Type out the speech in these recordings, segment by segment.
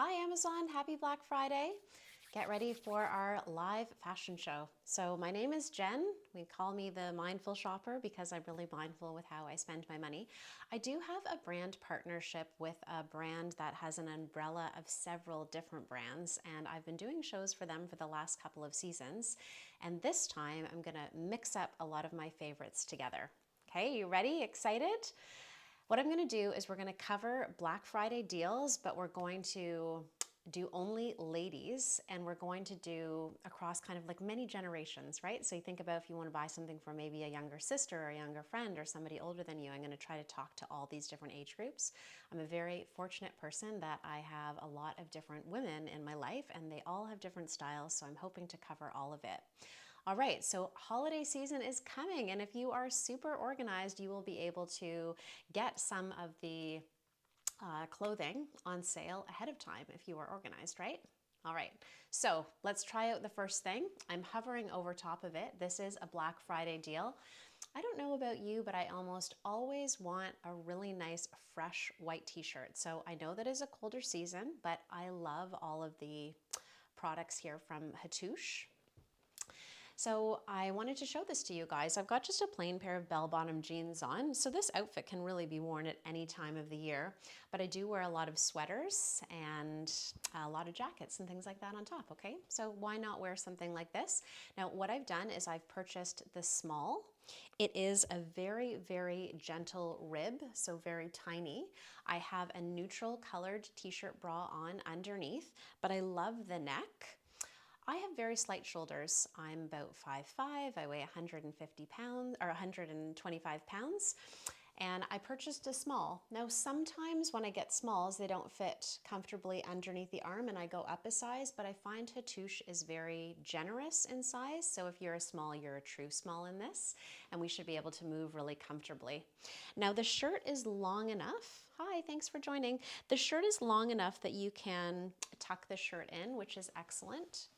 Hi Amazon, happy Black Friday. Get ready for our live fashion show. So my name is Jen. We call me the mindful shopper because I'm really mindful with how I spend my money. I do have a brand partnership with a brand that has an umbrella of several different brands, and I've been doing shows for them for the last couple of seasons. And this time I'm gonna mix up a lot of my favorites together. Okay, you ready? Excited? What I'm gonna do is we're gonna cover Black Friday deals, but we're going to do only ladies, and we're going to do across kind of like many generations, right? So you think about if you want to buy something for maybe a younger sister or a younger friend or somebody older than you, I'm going to try to talk to all these different age groups. I'm a very fortunate person that I have a lot of different women in my life, and they all have different styles, so I'm hoping to cover all of it. All right, so holiday season is coming, and if you are super organized, you will be able to get some of the clothing on sale ahead of time if you are organized, right? All right, so let's try out the first thing. I'm hovering over top of it. This is a Black Friday deal. I don't know about you, but I almost always want a really nice fresh white t-shirt. So I know that is a colder season, but I love all of the products here from Hatouche. So I wanted to show this to you guys. I've got just a plain pair of bell-bottom jeans on. So this outfit can really be worn at any time of the year, but I do wear a lot of sweaters and a lot of jackets and things like that on top, okay? So why not wear something like this? Now, what I've done is I've purchased the small. It is a very, very gentle rib, so very tiny. I have a neutral colored t-shirt bra on underneath, but I love the neck. I have very slight shoulders. I'm about 5'5", I weigh 150 pounds or 125 pounds, and I purchased a small. Now sometimes when I get smalls, they don't fit comfortably underneath the arm and I go up a size, but I find Hatouche is very generous in size. So if you're a small, you're a true small in this, and we should be able to move really comfortably. Now the shirt is long enough. Hi, thanks for joining. The shirt is long enough that you can tuck the shirt in, which is excellent.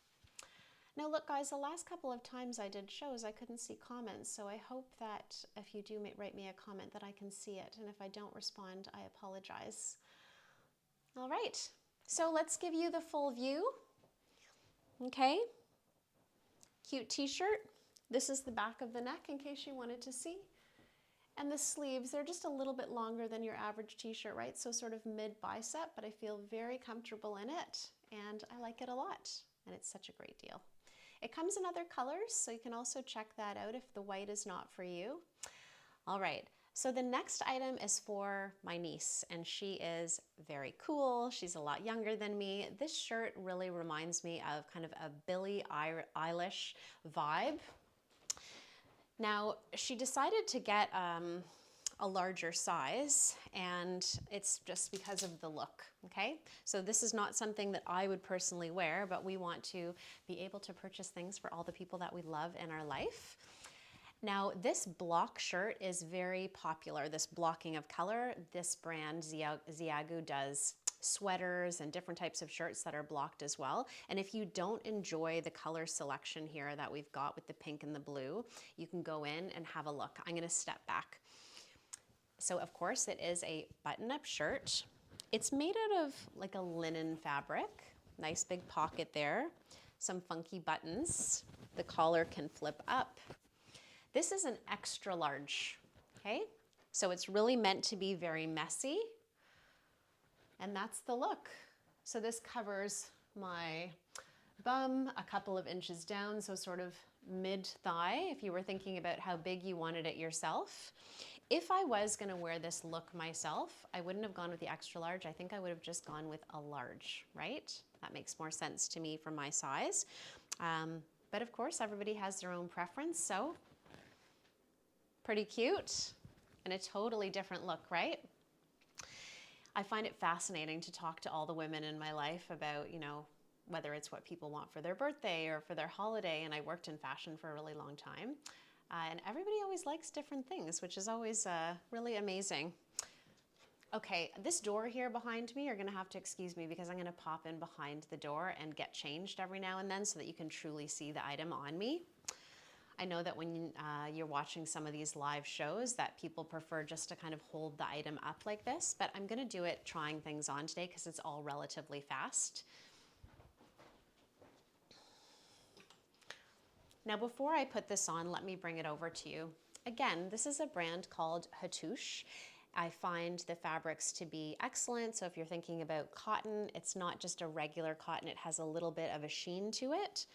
Now look guys, the last couple of times I did shows, I couldn't see comments, so I hope that if you do write me a comment that I can see it, and if I don't respond, I apologize. All right, so let's give you the full view. Okay, cute t-shirt. This is the back of the neck in case you wanted to see. And the sleeves, they're just a little bit longer than your average t-shirt, right? So sort of mid-bicep, but I feel very comfortable in it, and I like it a lot, and it's such a great deal. It comes in other colors, so you can also check that out if the white is not for you. All right, so the next item is for my niece, and she is very cool. She's a lot younger than me. This shirt really reminds me of kind of a Billie Eilish vibe. Now, she decided to get a larger size, and it's just because of the look, okay? So this is not something that I would personally wear, but we want to be able to purchase things for all the people that we love in our life. Now, this block shirt is very popular, this blocking of color. This brand, Ziagu, does sweaters and different types of shirts that are blocked as well. And if you don't enjoy the color selection here that we've got with the pink and the blue, you can go in and have a look. I'm gonna step back. So of course it is a button-up shirt. It's made out of like a linen fabric. Nice big pocket there. Some funky buttons. The collar can flip up. This is an extra large, okay? So it's really meant to be very messy. And that's the look. So this covers my bum a couple of inches down, so sort of mid-thigh if you were thinking about how big you wanted it yourself. If I was gonna wear this look myself, I wouldn't have gone with the extra large. I think I would have just gone with a large, right? That makes more sense to me for my size. But of course, everybody has their own preference, so pretty cute and a totally different look, right? I find it fascinating to talk to all the women in my life about, you know, whether it's what people want for their birthday or for their holiday, and I worked in fashion for a really long time. And everybody always likes different things, which is always really amazing. Okay, this door here behind me, you're gonna have to excuse me because I'm gonna pop in behind the door and get changed every now and then so that you can truly see the item on me. I know that when you're watching some of these live shows that people prefer just to kind of hold the item up like this, but I'm gonna do it trying things on today because it's all relatively fast. Now before I put this on, let me bring it over to you. Again, this is a brand called Hatouche. I find the fabrics to be excellent. So if you're thinking about cotton, it's not just a regular cotton, it has a little bit of a sheen to it.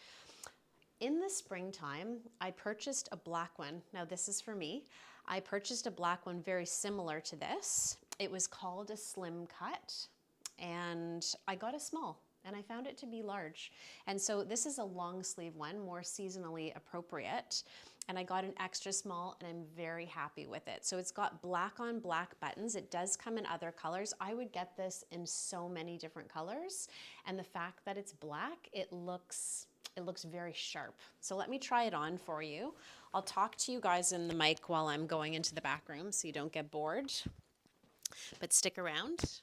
In the springtime, I purchased a black one. Now this is for me. I purchased a black one very similar to this. It was called a slim cut and I got a small and I found it to be large. And so this is a long sleeve one, more seasonally appropriate. And I got an extra small and I'm very happy with it. So it's got black on black buttons. It does come in other colors. I would get this in so many different colors. And the fact that it's black, it looks very sharp. So let me try it on for you. I'll talk to you guys in the mic while I'm going into the back room so you don't get bored, but stick around.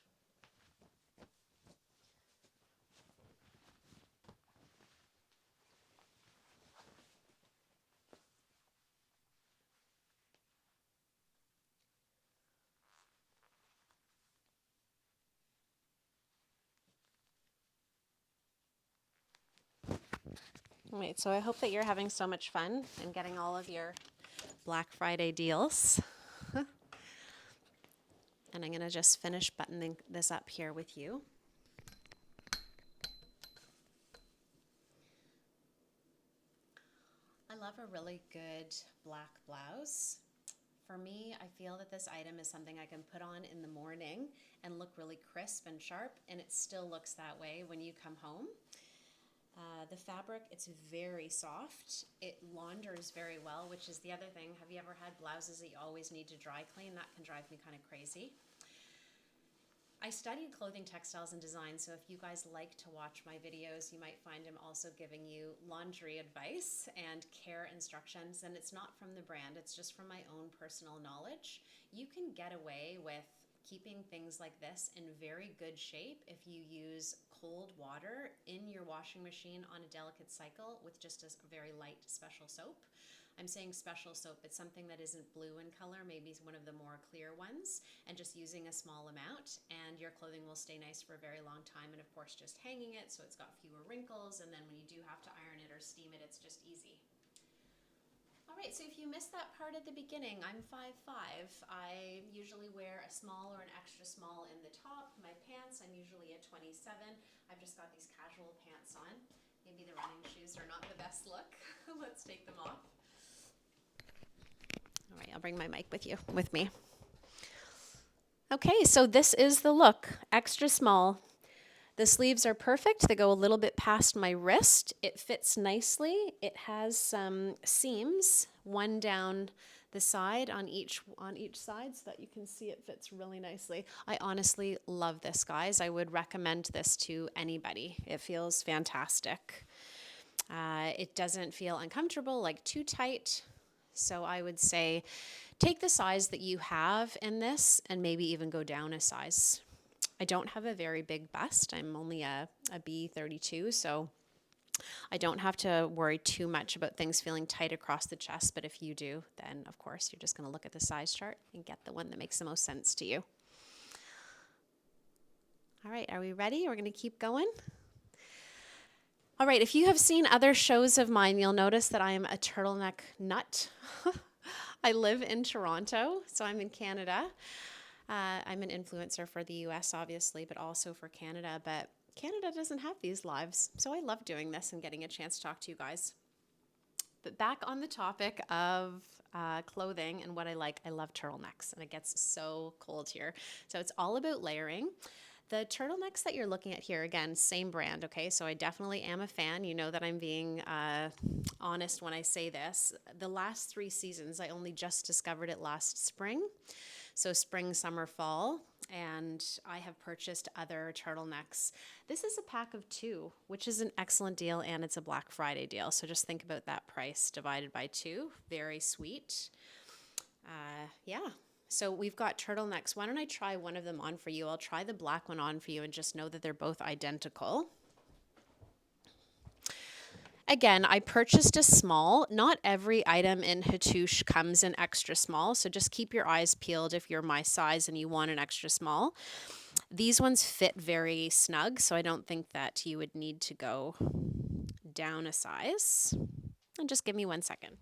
All right, so I hope that you're having so much fun and getting all of your Black Friday deals. And I'm gonna just finish buttoning this up here with you. I love a really good black blouse. For me, I feel that this item is something I can put on in the morning and look really crisp and sharp, and it still looks that way when you come home. The fabric, it's very soft. It launders very well, which is the other thing. Have you ever had blouses that you always need to dry clean? That can drive me kind of crazy. I studied clothing, textiles, and design, so if you guys like to watch my videos, you might find I'm also giving you laundry advice and care instructions, and it's not from the brand, it's just from my own personal knowledge. You can get away with keeping things like this in very good shape if you use cold water in your washing machine on a delicate cycle with just a very light special soap. I'm saying special soap, it's something that isn't blue in color, maybe one of the more clear ones, and just using a small amount, and your clothing will stay nice for a very long time. And of course, just hanging it so it's got fewer wrinkles, and then when you do have to iron it or steam it, it's just easy. All right, so if you missed that part at the beginning, I'm 5'5". I usually wear a small or an extra small in the top. My pants, I'm usually a 27. I've just got these casual pants on. Maybe the running shoes are not the best look. Let's take them off. All right, I'll bring my mic with me. Okay, so this is the look, extra small. The sleeves are perfect. They go a little bit past my wrist. It fits nicely. It has some seams, one down the side on each side so that you can see it fits really nicely. I honestly love this, guys. I would recommend this to anybody. It feels fantastic. It doesn't feel uncomfortable, like too tight. So I would say take the size that you have in this and maybe even go down a size. I don't have a very big bust. I'm only a B32, so I don't have to worry too much about things feeling tight across the chest. But if you do, then of course you're just going to look at the size chart and get the one that makes the most sense to you. All right, are we ready? We're going to keep going. All right, if you have seen other shows of mine, you'll notice that I am a turtleneck nut. I live in Toronto, so I'm in Canada. I'm an influencer for the US, obviously, but also for Canada. But Canada doesn't have these lives, so I love doing this and getting a chance to talk to you guys. But back on the topic of clothing and what I love turtlenecks, and it gets so cold here. So it's all about layering. The turtlenecks that you're looking at here, again, same brand, okay? So I definitely am a fan. You know that I'm being honest when I say this. The last 3 seasons, I only just discovered it last spring. So spring, summer, fall, and I have purchased other turtlenecks. This is a pack of 2, which is an excellent deal, and it's a Black Friday deal. So just think about that price divided by 2. Very sweet. Yeah. So we've got turtlenecks. Why don't I try one of them on for you? I'll try the black one on for you and just know that they're both identical. Again, I purchased a small. Not every item in Hatouche comes in extra small, so just keep your eyes peeled if you're my size and you want an extra small. These ones fit very snug, so I don't think that you would need to go down a size. And just give me 1 second.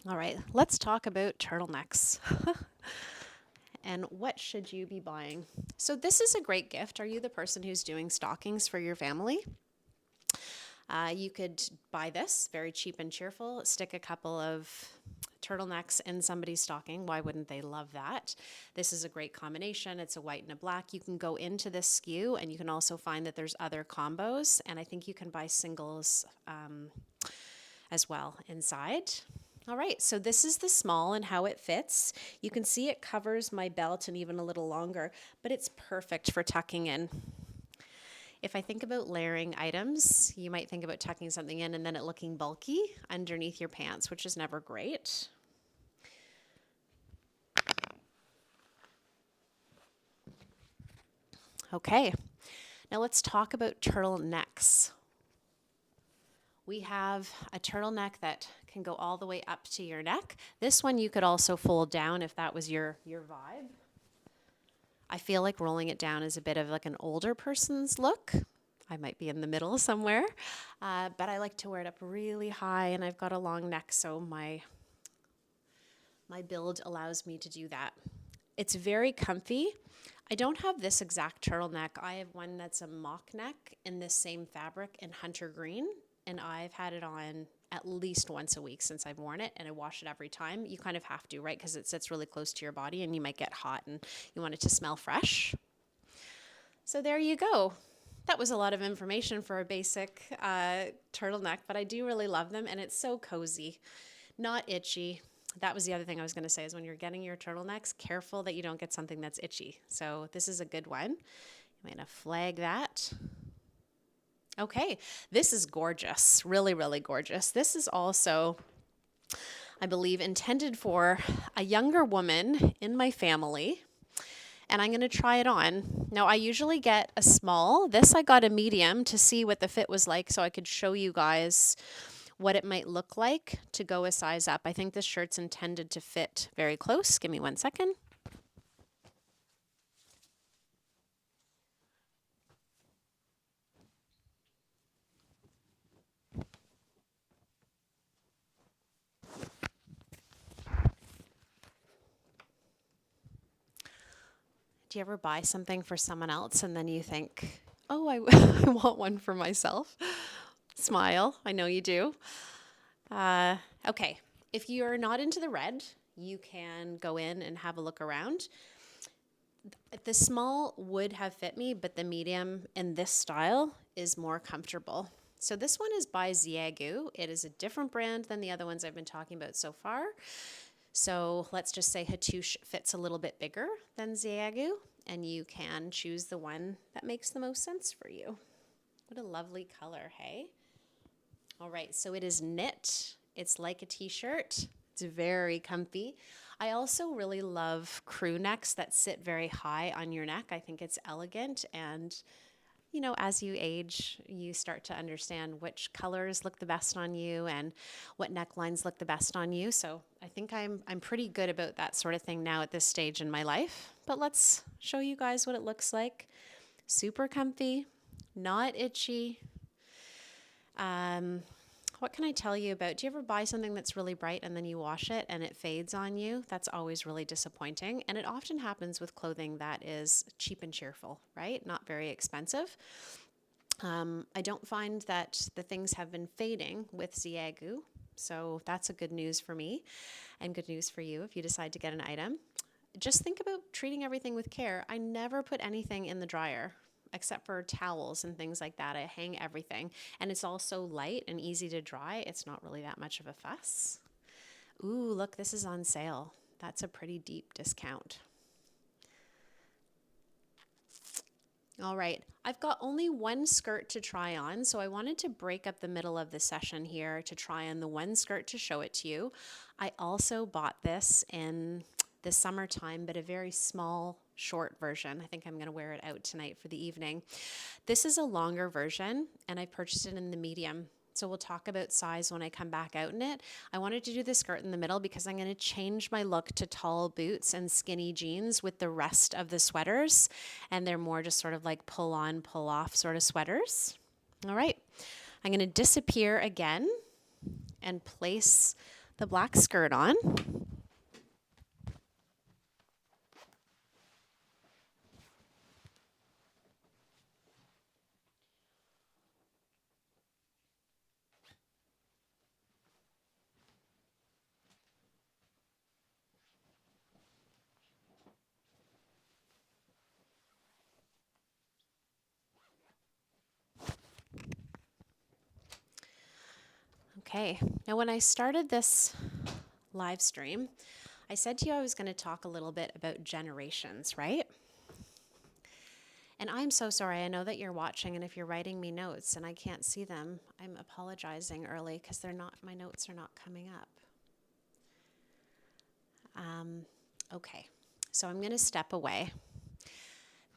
All right, let's talk about turtlenecks. And what should you be buying? So this is a great gift. Are you the person who's doing stockings for your family? You could buy this, very cheap and cheerful, stick a couple of turtlenecks in somebody's stocking. Why wouldn't they love that? This is a great combination. It's a white and a black. You can go into this SKU and you can also find that there's other combos, and I think you can buy singles as well inside. All right, so this is the small and how it fits. You can see it covers my belt and even a little longer, but it's perfect for tucking in. If I think about layering items, you might think about tucking something in and then it looking bulky underneath your pants, which is never great. Okay, now let's talk about turtlenecks. We have a turtleneck that can go all the way up to your neck. This one you could also fold down if that was your vibe. I feel like rolling it down is a bit of like an older person's look. I might be in the middle somewhere, but I like to wear it up really high, and I've got a long neck, so my build allows me to do that. It's very comfy. I don't have this exact turtleneck. I have one that's a mock neck in this same fabric in hunter green, and I've had it on at least once a week since I've worn it, and I wash it every time. You kind of have to, right? Because it sits really close to your body and you might get hot and you want it to smell fresh. So there you go. That was a lot of information for a basic turtleneck, but I do really love them, and it's so cozy, not itchy. That was the other thing I was going to say is when you're getting your turtlenecks, careful that you don't get something that's itchy. So this is a good one. I'm going to flag that. Okay, this is gorgeous, really, really gorgeous. This is also, I believe, intended for a younger woman in my family, and I'm going to try it on. Now, I usually get a small. This I got a medium to see what the fit was like so I could show you guys what it might look like to go a size up. I think this shirt's intended to fit very close. Give me 1 second. Do you ever buy something for someone else and then you think, oh, I want one for myself? Smile. I know you do. Okay. If you're not into the red, you can go in and have a look around. The small would have fit me, but the medium in this style is more comfortable. So this one is by Xiaogu. It is a different brand than the other ones I've been talking about so far. So let's just say Hatouche fits a little bit bigger than Xiaogu, and you can choose the one that makes the most sense for you. What a lovely color, hey? All right, so it is knit. It's like a t-shirt. It's very comfy. I also really love crew necks that sit very high on your neck. I think it's elegant, and you know, as you age, you start to understand which colors look the best on you and what necklines look the best on you. So I think I'm pretty good about that sort of thing now at this stage in my life. But let's show you guys what it looks like. Super comfy, not itchy. What can I tell you about? Do you ever buy something that's really bright and then you wash it and it fades on you? That's always really disappointing. And it often happens with clothing that is cheap and cheerful, right? Not very expensive. I don't find that the things have been fading with Xiaogu. So that's a good news for me and good news for you if you decide to get an item. Just think about treating everything with care. I never put anything in the dryer except for towels and things like that. I hang everything, and it's all so light and easy to dry. It's not really that much of a fuss. Ooh, look, this is on sale. That's a pretty deep discount. All right, I've got only one skirt to try on, so I wanted to break up the middle of the session here to try on the one skirt to show it to you. I also bought this in the summertime, but a very small, short version. I think I'm going to wear it out tonight for the evening. This is a longer version, and I purchased it in the medium. So we'll talk about size when I come back out in it. I wanted to do the skirt in the middle because I'm going to change my look to tall boots and skinny jeans with the rest of the sweaters. And they're more just sort of like pull on, pull off sort of sweaters. All right, I'm going to disappear again and place the black skirt on. Okay, now when I started this live stream, I said to you I was going to talk a little bit about generations, right? And I'm so sorry, I know that you're watching, and if you're writing me notes and I can't see them, I'm apologizing early because my notes are not coming up. Okay, so I'm going to step away.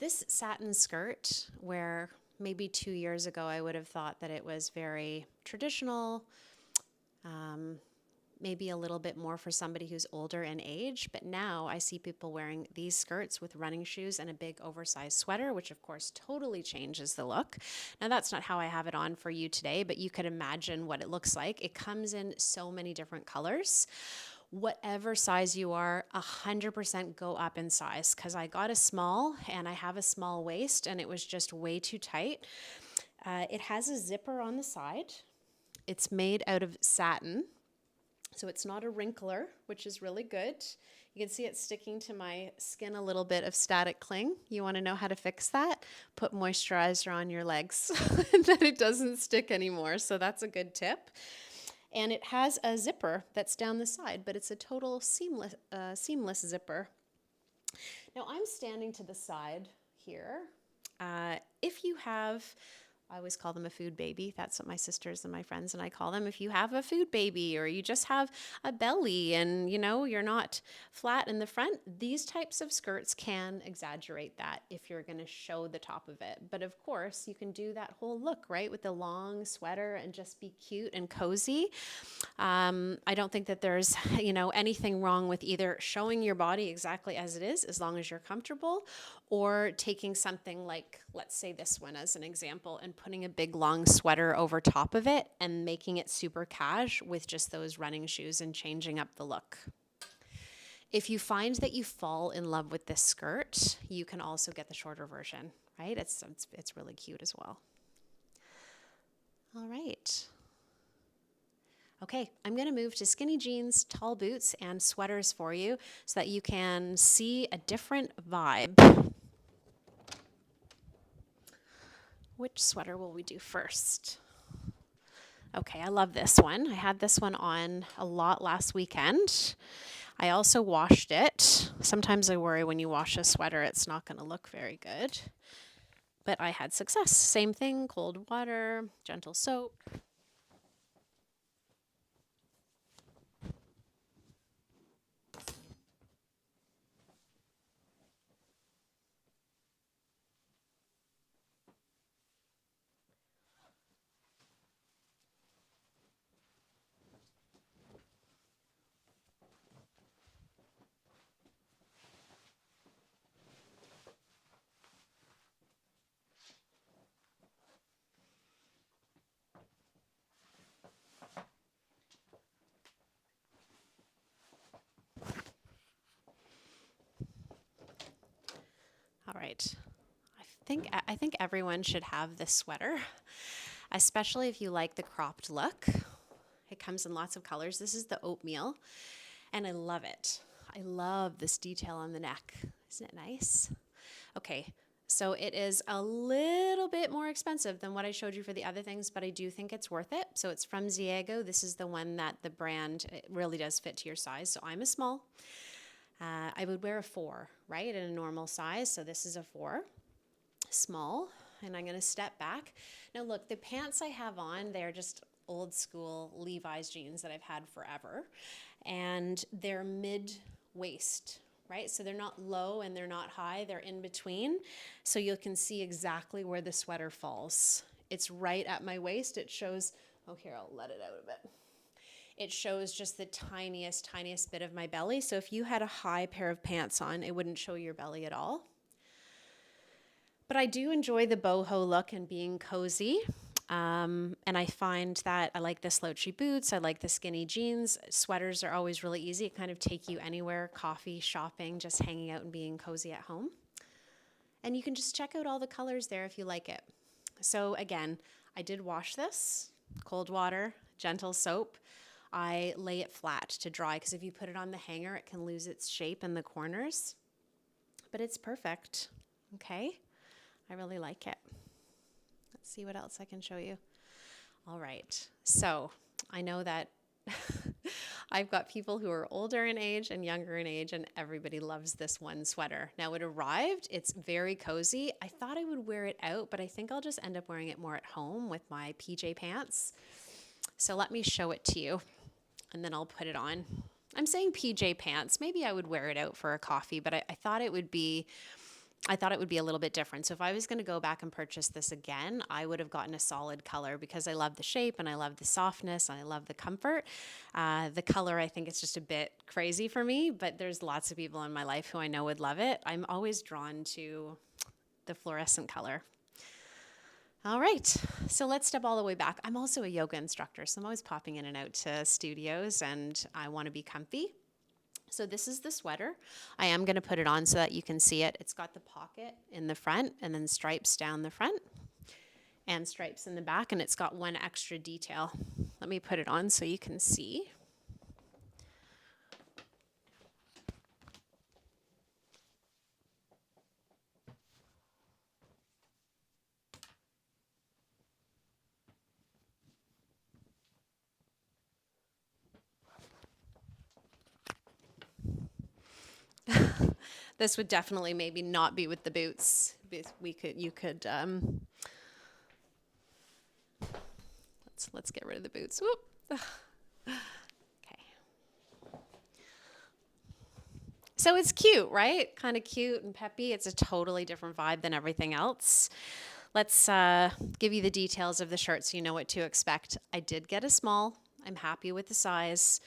This satin skirt, where maybe 2 years ago I would have thought that it was very traditional, maybe a little bit more for somebody who's older in age, but now I see people wearing these skirts with running shoes and a big oversized sweater, which of course totally changes the look. Now that's not how I have it on for you today, but you could imagine what it looks like. It comes in so many different colors. Whatever size you are, 100% go up in size, because I got a small and I have a small waist and it was just way too tight. It has a zipper on the side. It's made out of satin, so it's not a wrinkler, which is really good. You can see it sticking to my skin a little bit of static cling. You want to know how to fix that? Put moisturizer on your legs and then it doesn't stick anymore. So that's a good tip. And it has a zipper that's down the side, but it's a total seamless zipper. Now I'm standing to the side here. If you have, I always call them a food baby. That's what my sisters and my friends and I call them. If you have a food baby, or you just have a belly and you're not flat in the front, these types of skirts can exaggerate that if you're going to show the top of it. But of course, you can do that whole look, right, with the long sweater and just be cute and cozy. I don't think that there's, anything wrong with either showing your body exactly as it is, as long as you're comfortable, or taking something like, let's say this one as an example, and putting a big long sweater over top of it and making it super cash with just those running shoes and changing up the look. If you find that you fall in love with this skirt, you can also get the shorter version, right? It's really cute as well. All right. Okay, I'm going to move to skinny jeans, tall boots, and sweaters for you so that you can see a different vibe. Which sweater will we do first? Okay, I love this one. I had this one on a lot last weekend. I also washed it. Sometimes I worry when you wash a sweater, it's not going to look very good. But I had success. Same thing, cold water, gentle soap. All right. I think everyone should have this sweater, especially if you like the cropped look. It comes in lots of colors. This is the oatmeal, and I love it. I love this detail on the neck. Isn't it nice? Okay, so it is a little bit more expensive than what I showed you for the other things, but I do think it's worth it. So it's from Ziego. This is the one that the brand, it really does fit to your size. So I'm a small. I would wear a 4, right, in a normal size. So this is a 4, small, and I'm going to step back. Now look, the pants I have on, they're just old school Levi's jeans that I've had forever, and they're mid-waist, right? So they're not low and they're not high, they're in between. So you can see exactly where the sweater falls. It's right at my waist. It shows, oh here, I'll let it out a bit. It shows just the tiniest bit of my belly. So if you had a high pair of pants on, it wouldn't show your belly at all. But I do enjoy the boho look and being cozy. And I find that I like the slouchy boots. I like the skinny jeans. Sweaters are always really easy. It kind of take you anywhere, coffee, shopping, just hanging out and being cozy at home. And you can just check out all the colors there if you like it. So again, I did wash this, cold water, gentle soap. I lay it flat to dry because if you put it on the hanger, it can lose its shape in the corners. But it's perfect, okay? I really like it. Let's see what else I can show you. All right, so I know that I've got people who are older in age and younger in age, and everybody loves this one sweater. Now it arrived, it's very cozy. I thought I would wear it out, but I think I'll just end up wearing it more at home with my PJ pants. So let me show it to you, and then I'll put it on. I'm saying PJ pants. Maybe I would wear it out for a coffee, but I thought it would be a little bit different. So if I was going to go back and purchase this again, I would have gotten a solid color because I love the shape and I love the softness and I love the comfort. The color, I think it's just a bit crazy for me, but there's lots of people in my life who I know would love it. I'm always drawn to the fluorescent color. All right, so let's step all the way back. I'm also a yoga instructor, so I'm always popping in and out to studios and I want to be comfy. So this is the sweater. I am going to put it on so that you can see it. It's got the pocket in the front and then stripes down the front and stripes in the back, and it's got one extra detail. Let me put it on so you can see. This would definitely maybe not be with the boots. Let's get rid of the boots. Whoop. Okay. So it's cute, right? Kind of cute and peppy. It's a totally different vibe than everything else. Let's give you the details of the shirt so you know what to expect. I did get a small. I'm happy with the size.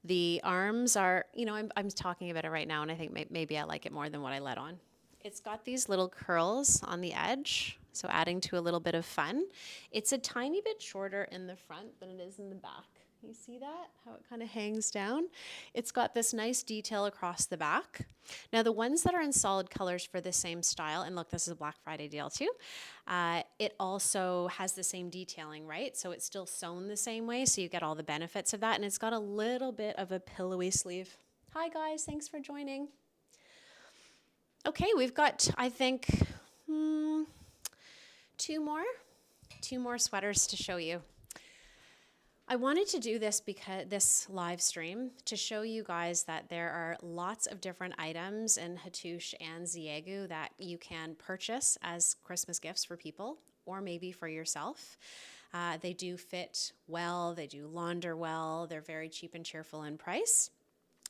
The arms are, I'm talking about it right now, and I think maybe I like it more than what I let on. It's got these little curls on the edge, so adding to a little bit of fun. It's a tiny bit shorter in the front than it is in the back. You see that? How it kind of hangs down? It's got this nice detail across the back. Now, the ones that are in solid colors for the same style, and look, this is a Black Friday deal too, it also has the same detailing, right? So it's still sewn the same way, so you get all the benefits of that, and it's got a little bit of a pillowy sleeve. Hi guys, thanks for joining. Okay, we've got, I think, two more sweaters to show you. I wanted to do this live stream to show you guys that there are lots of different items in Hattush and Ziegu that you can purchase as Christmas gifts for people or maybe for yourself. They do fit well, they do launder well, they're very cheap and cheerful in price.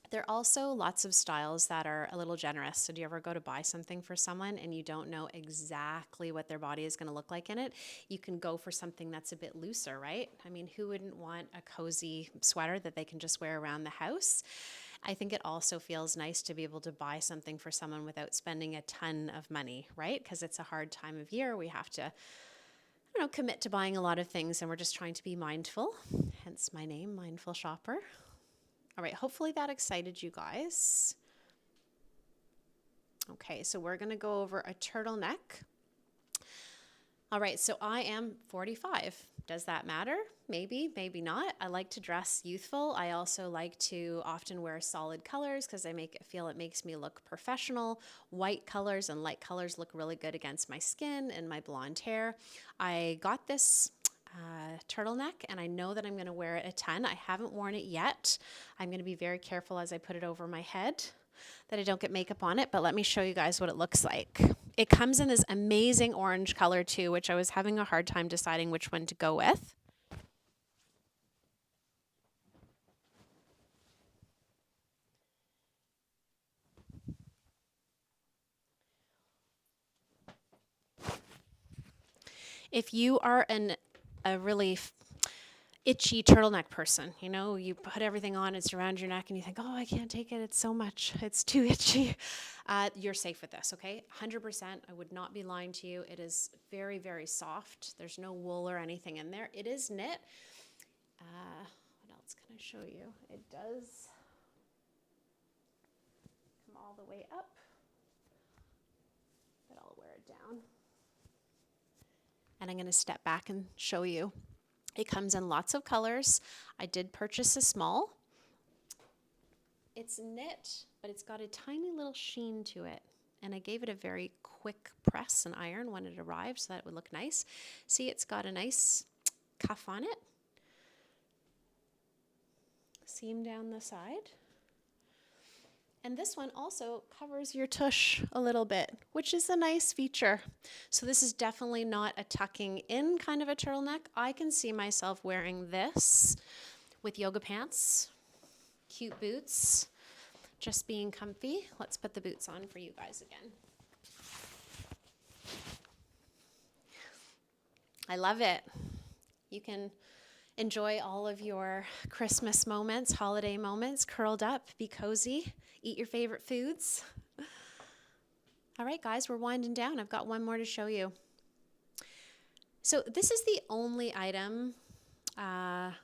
There are also lots of styles that are a little generous. So do you ever go to buy something for someone and you don't know exactly what their body is going to look like in it? You can go for something that's a bit looser, right? I mean, who wouldn't want a cozy sweater that they can just wear around the house? I think it also feels nice to be able to buy something for someone without spending a ton of money, right? Because it's a hard time of year. We have to, commit to buying a lot of things, and we're just trying to be mindful. Hence my name, Mindful Shopper. All right, hopefully that excited you guys. Okay, so we're gonna go over a turtleneck. All right, so I am 45. Does that matter? Maybe, maybe not. I like to dress youthful. I also like to often wear solid colors because I feel it makes me look professional. White colors and light colors look really good against my skin and my blonde hair. I got this turtleneck, and I know that I'm going to wear it a ton. I haven't worn it yet. I'm going to be very careful as I put it over my head. that I don't get makeup on it, but let me show you guys what it looks like. It comes in this amazing orange color too, which I was having a hard time deciding which one to go with. If you are a really itchy turtleneck person, you know, you put everything on, it's around your neck and you think, oh, I can't take it, it's so much, it's too itchy, you're safe with this, okay? 100%, I would not be lying to you. It is very, very soft. There's no wool or anything in there. It is knit. What else can I show you? It does come all the way up, but I'll wear it down. And I'm going to step back and show you. It comes in lots of colors. I did purchase a small. It's knit, but it's got a tiny little sheen to it. And I gave it a very quick press and iron when it arrived so that it would look nice. See, it's got a nice cuff on it. Seam down the side. And this one also covers your tush a little bit, which is a nice feature. So this is definitely not a tucking in kind of a turtleneck. I can see myself wearing this with yoga pants, cute boots, just being comfy. Let's put the boots on for you guys again. I love it. You can enjoy all of your Christmas moments, holiday moments, curled up, be cozy, eat your favorite foods. All right, guys, we're winding down. I've got one more to show you. So this is the only item that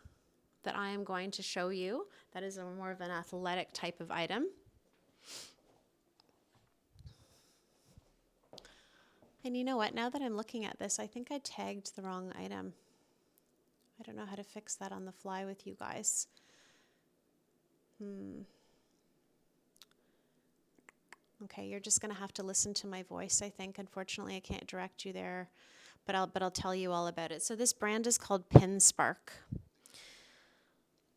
I am going to show you. That is more of an athletic type of item. And you know what? Now that I'm looking at this, I think I tagged the wrong item. I don't know how to fix that on the fly with you guys. Okay, you're just going to have to listen to my voice, I think. Unfortunately, I can't direct you there, but I'll tell you all about it. So this brand is called Pin Spark.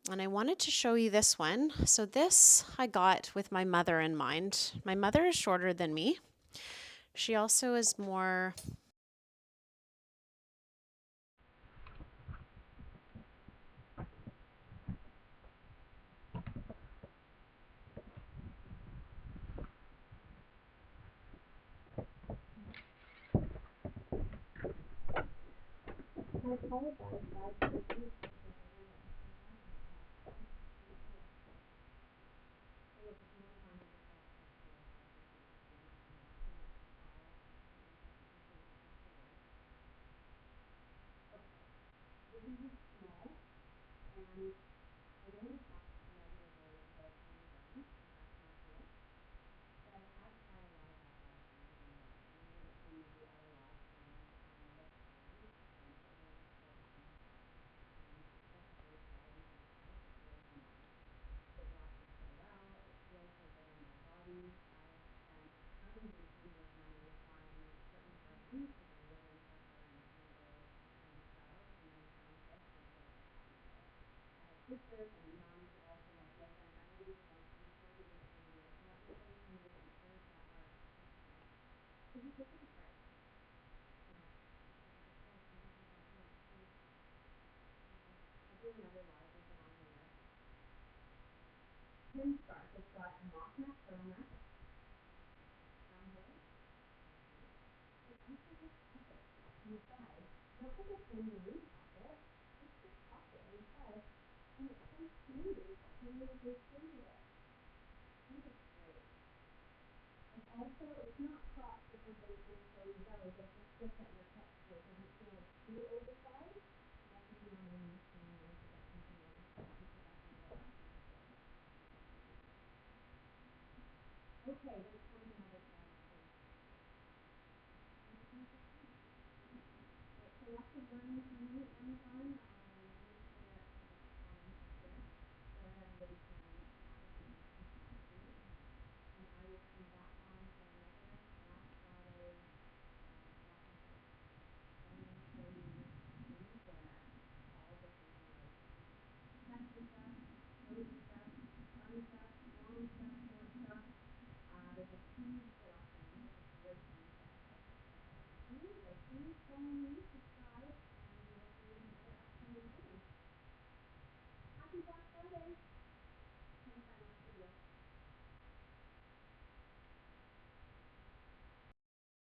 And I wanted to show you this one. So this I got with my mother in mind. My mother is shorter than me. She also is more...